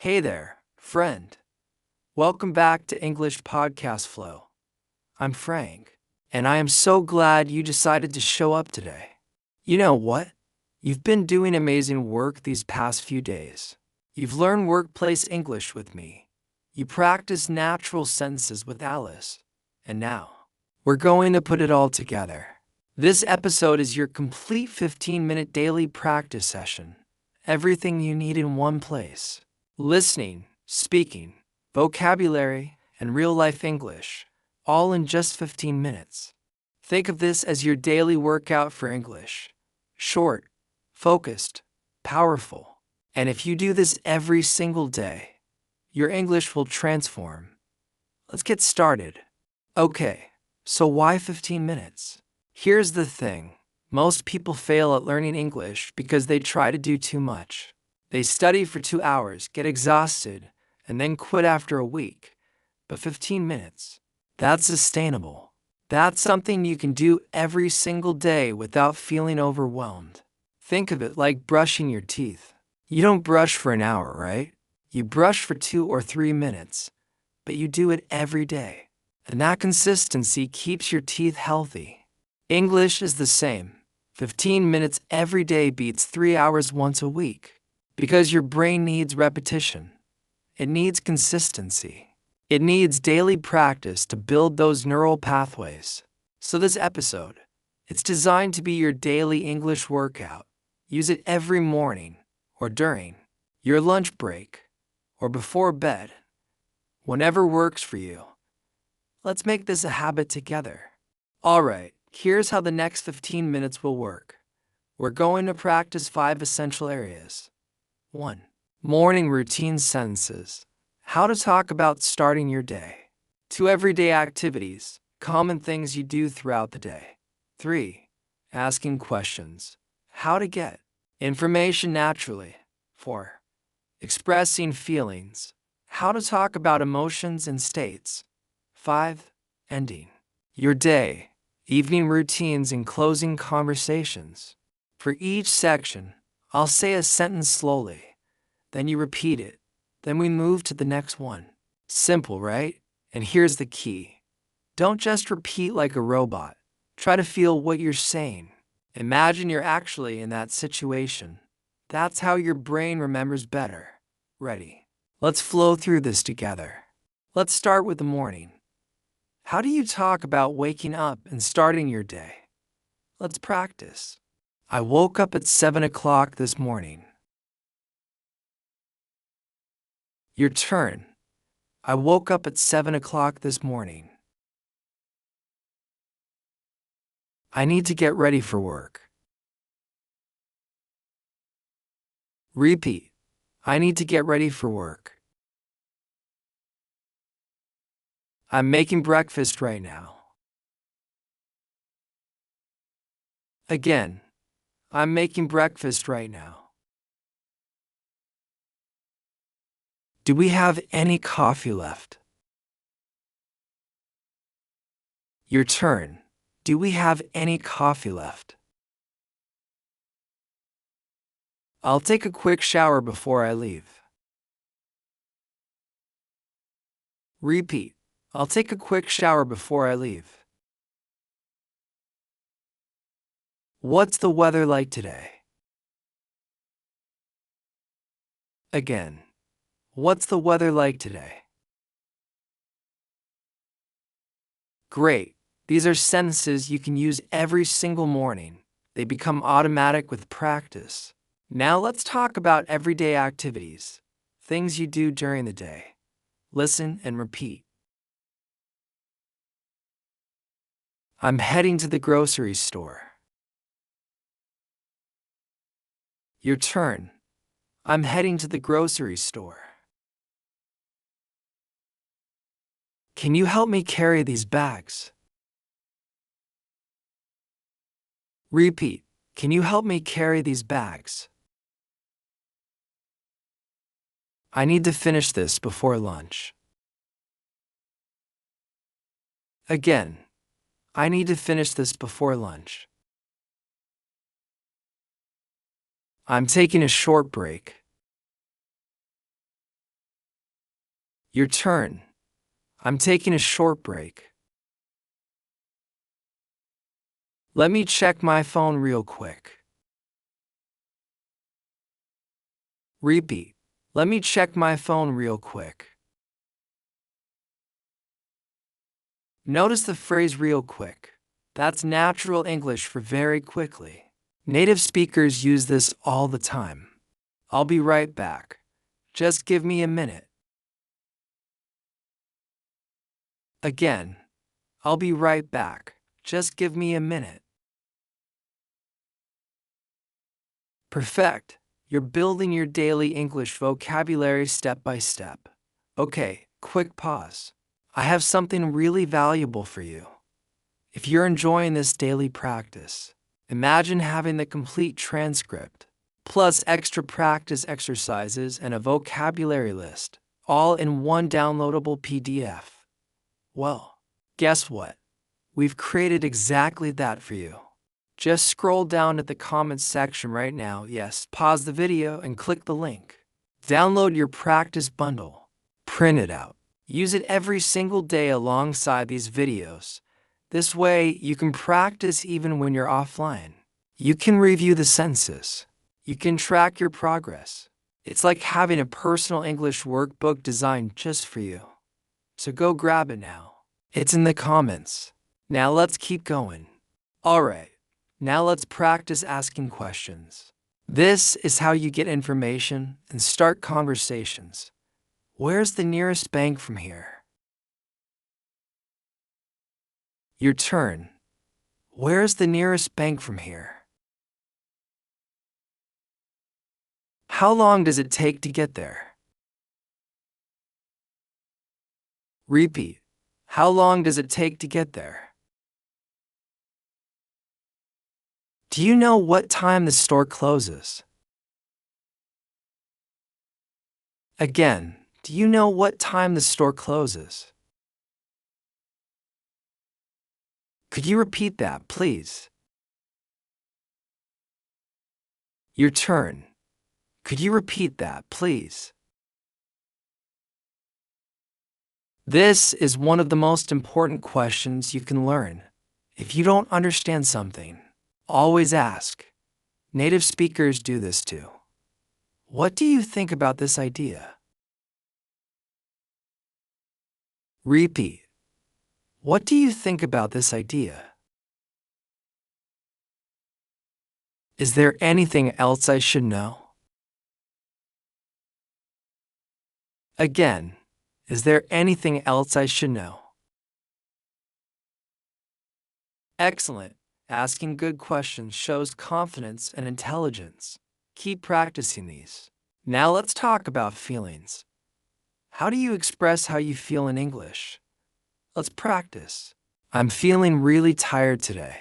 Hey there, friend. Welcome back to English Podcast Flow. I'm Frank, and I am so glad you decided to show up today. You know what? You've been doing amazing work these past few days. You've learned workplace English with me. You practiced natural sentences with Alice. And now, we're going to put it all together. This episode is your complete 15-minute daily practice session. Everything you need in one place. Listening, speaking, vocabulary, and real-life English, all in just 15 minutes. Think of this as your daily workout for English. Short, focused, powerful. And if you do this every single day, your English will transform. Let's get started. Okay, so why 15 minutes? Here's the thing. Most people fail at learning English because they try to do too much. They study for 2 hours, get exhausted, and then quit after a week. But 15 minutes, that's sustainable. That's something you can do every single day without feeling overwhelmed. Think of it like brushing your teeth. You don't brush for an hour, right? You brush for 2 or 3 minutes, but you do it every day. And that consistency keeps your teeth healthy. English is the same. 15 minutes every day beats 3 hours once a week. Because your brain needs repetition. It needs consistency. It needs daily practice to build those neural pathways. So this episode, it's designed to be your daily English workout. Use it every morning, or during your lunch break, or before bed. Whenever works for you. Let's make this a habit together. Alright, here's how the next 15 minutes will work. We're going to practice 5 essential areas. 1. Morning routine sentences. How to talk about starting your day. 2. Everyday activities. Common things you do throughout the day. 3. Asking questions. How to get information naturally. 4. Expressing feelings. How to talk about emotions and states. 5. Ending your day. Evening routines and closing conversations. For each section, I'll say a sentence slowly. Then you repeat it. Then we move to the next one. Simple, right? And here's the key. Don't just repeat like a robot. Try to feel what you're saying. Imagine you're actually in that situation. That's how your brain remembers better. Ready? Let's flow through this together. Let's start with the morning. How do you talk about waking up and starting your day? Let's practice. I woke up at 7 o'clock this morning. Your turn. I woke up at 7 o'clock this morning. I need to get ready for work. Repeat. I need to get ready for work. I'm making breakfast right now. Again. I'm making breakfast right now. Do we have any coffee left? Your turn. Do we have any coffee left? I'll take a quick shower before I leave. Repeat. I'll take a quick shower before I leave. What's the weather like today? Again. What's the weather like today? Great. These are sentences you can use every single morning. They become automatic with practice. Now let's talk about everyday activities. Things you do during the day. Listen and repeat. I'm heading to the grocery store. Your turn. I'm heading to the grocery store. Can you help me carry these bags? Repeat. Can you help me carry these bags? I need to finish this before lunch. Again. I need to finish this before lunch. I'm taking a short break. Your turn. I'm taking a short break. Let me check my phone real quick. Repeat. Let me check my phone real quick. Notice the phrase real quick. That's natural English for very quickly. Native speakers use this all the time. I'll be right back. Just give me a minute. Again, I'll be right back. Just give me a minute. Perfect. You're building your daily English vocabulary step by step. Okay, quick pause. I have something really valuable for you. If you're enjoying this daily practice, imagine having the complete transcript, plus extra practice exercises and a vocabulary list, all in one downloadable PDF. Well, guess what? We've created exactly that for you. Just scroll down to the comments section right now. Yes, pause the video and click the link. Download your practice bundle. Print it out. Use it every single day alongside these videos. This way, you can practice even when you're offline. You can review the sentences. You can track your progress. It's like having a personal English workbook designed just for you. So go grab it now. It's in the comments. Now let's keep going. Alright, now let's practice asking questions. This is how you get information and start conversations. Where's the nearest bank from here? Your turn. Where's the nearest bank from here? How long does it take to get there? Repeat. How long does it take to get there? Do you know what time the store closes? Again, do you know what time the store closes? Could you repeat that, please? Your turn. Could you repeat that, please? This is one of the most important questions you can learn. If you don't understand something, always ask. Native speakers do this too. What do you think about this idea? Repeat. What do you think about this idea? Is there anything else I should know? Again, is there anything else I should know? Excellent. Asking good questions shows confidence and intelligence. Keep practicing these. Now let's talk about feelings. How do you express how you feel in English? Let's practice. I'm feeling really tired today.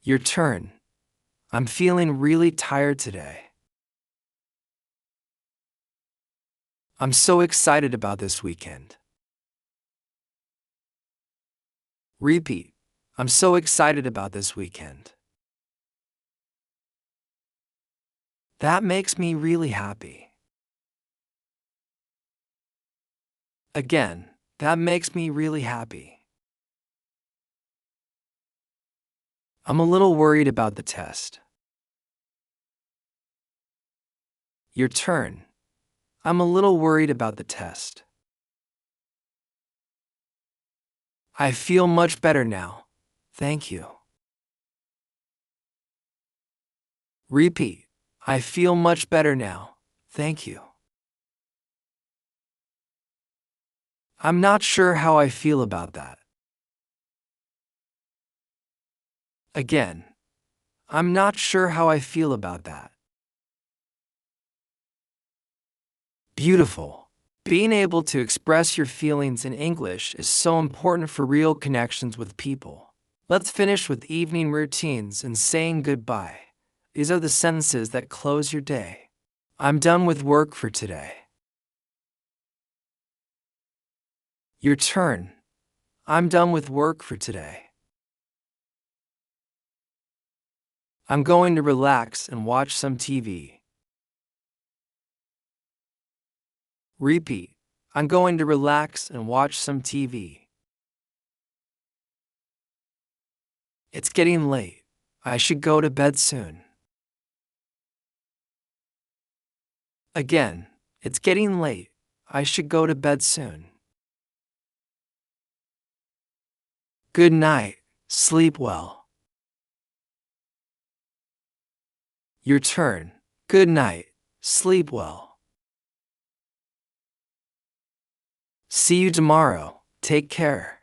Your turn. I'm feeling really tired today. I'm so excited about this weekend. Repeat. I'm so excited about this weekend. That makes me really happy. Again, that makes me really happy. I'm a little worried about the test. Your turn. I'm a little worried about the test. I feel much better now. Thank you. Repeat. I feel much better now. Thank you. I'm not sure how I feel about that. Again, I'm not sure how I feel about that. Beautiful. Being able to express your feelings in English is so important for real connections with people. Let's finish with evening routines and saying goodbye. These are the sentences that close your day. I'm done with work for today. Your turn. I'm done with work for today. I'm going to relax and watch some TV. Repeat. I'm going to relax and watch some TV. It's getting late. I should go to bed soon. Again, it's getting late. I should go to bed soon. Good night. Sleep well. Your turn. Good night. Sleep well. See you tomorrow. Take care.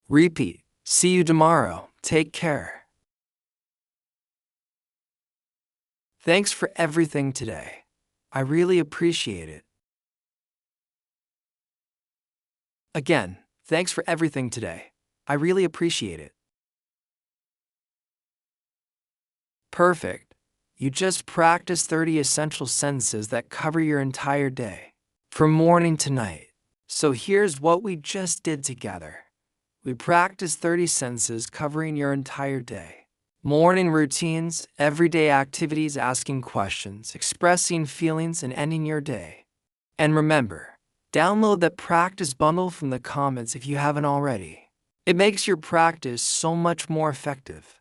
Repeat. See you tomorrow. Take care. Thanks for everything today. I really appreciate it. Again, thanks for everything today. I really appreciate it. Perfect. You just practiced 30 essential sentences that cover your entire day, from morning to night. So here's what we just did together. We practiced 30 sentences covering your entire day. Morning routines, everyday activities, asking questions, expressing feelings, and ending your day. And remember, download that practice bundle from the comments if you haven't already. It makes your practice so much more effective.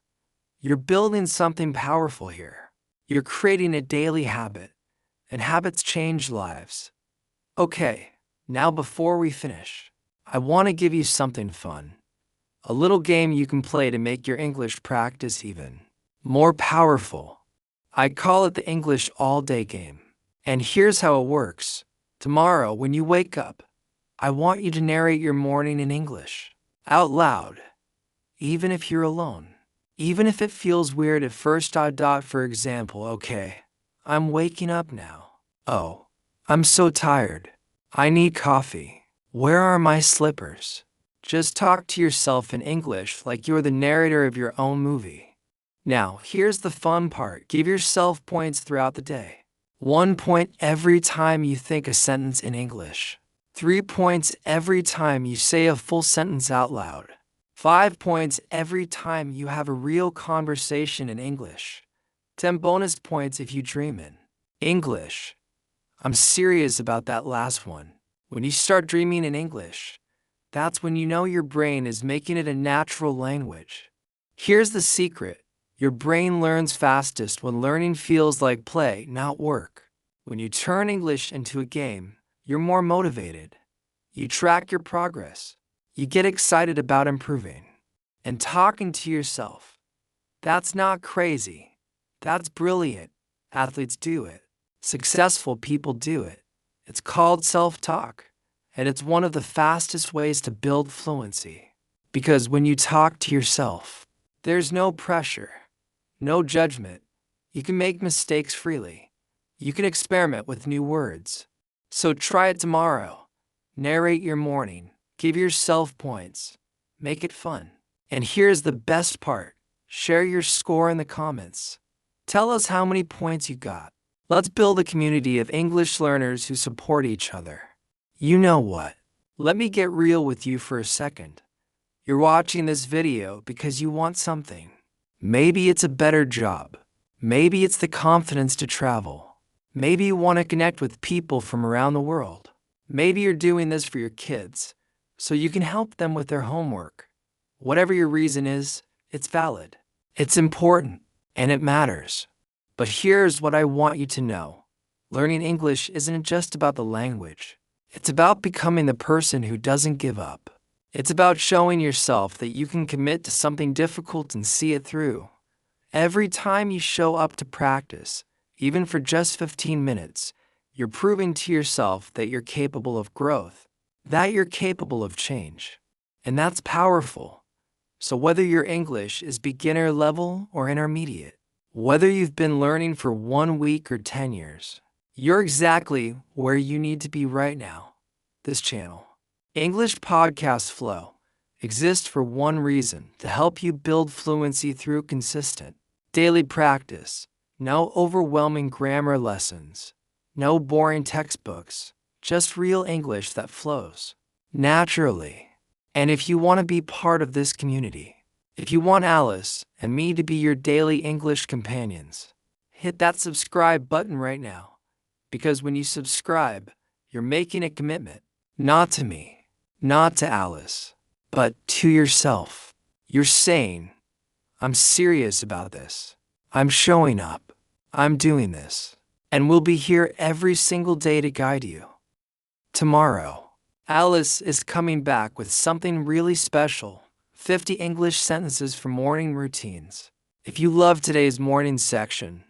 You're building something powerful here. You're creating a daily habit, and habits change lives. Okay, now before we finish, I want to give you something fun. A little game you can play to make your English practice even more powerful. I call it the English all-day game. And here's how it works. Tomorrow, when you wake up, I want you to narrate your morning in English, out loud, even if you're alone. Even if it feels weird at first. For example, okay, I'm waking up now. Oh, I'm so tired. I need coffee. Where are my slippers? Just talk to yourself in English like you're the narrator of your own movie. Now, here's the fun part. Give yourself points throughout the day. 1 point every time you think a sentence in English. 3 points every time you say a full sentence out loud. 5 points every time you have a real conversation in English. 10 bonus points if you dream in English. I'm serious about that last one. When you start dreaming in English, that's when you know your brain is making it a natural language. Here's the secret. Your brain learns fastest when learning feels like play, not work. When you turn English into a game, you're more motivated. You track your progress. You get excited about improving and talking to yourself. That's not crazy. That's brilliant. Athletes do it. Successful people do it. It's called self-talk, and it's one of the fastest ways to build fluency. Because when you talk to yourself, there's no pressure, no judgment. You can make mistakes freely. You can experiment with new words. So try it tomorrow. Narrate your morning. Give yourself points. Make it fun. And here's the best part. Share your score in the comments. Tell us how many points you got. Let's build a community of English learners who support each other. You know what? Let me get real with you for a second. You're watching this video because you want something. Maybe it's a better job. Maybe it's the confidence to travel. Maybe you want to connect with people from around the world. Maybe you're doing this for your kids, so you can help them with their homework. Whatever your reason is, it's valid. It's important, and it matters. But here's what I want you to know. Learning English isn't just about the language. It's about becoming the person who doesn't give up. It's about showing yourself that you can commit to something difficult and see it through. Every time you show up to practice, even for just 15 minutes, you're proving to yourself that you're capable of growth, that you're capable of change. And that's powerful. So whether your English is beginner level or intermediate, whether you've been learning for 1 week or 10 years, you're exactly where you need to be right now. This channel, English Podcast Flow, exists for one reason: to help you build fluency through consistent daily practice. No overwhelming grammar lessons, no boring textbooks, just real English that flows naturally. And if you want to be part of this community, if you want Alice and me to be your daily English companions, hit that subscribe button right now. Because when you subscribe, you're making a commitment. Not to me, not to Alice, but to yourself. You're saying, I'm serious about this. I'm showing up. I'm doing this. And we'll be here every single day to guide you. Tomorrow, Alice is coming back with something really special. 50 English sentences for morning routines. If you love today's morning section,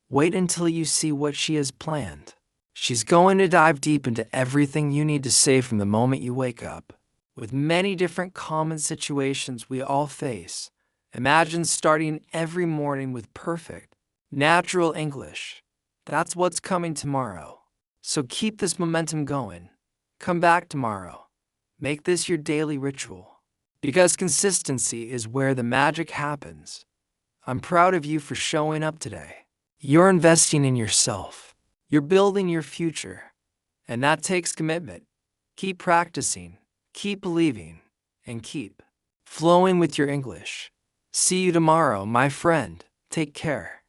wait until you see what she has planned. She's going to dive deep into everything you need to say from the moment you wake up. With many different common situations we all face, imagine starting every morning with perfect, natural English. That's what's coming tomorrow. So keep this momentum going. Come back tomorrow. Make this your daily ritual. Because consistency is where the magic happens. I'm proud of you for showing up today. You're investing in yourself. You're building your future. And that takes commitment. Keep practicing, keep believing, and keep flowing with your English. See you tomorrow, my friend. Take care.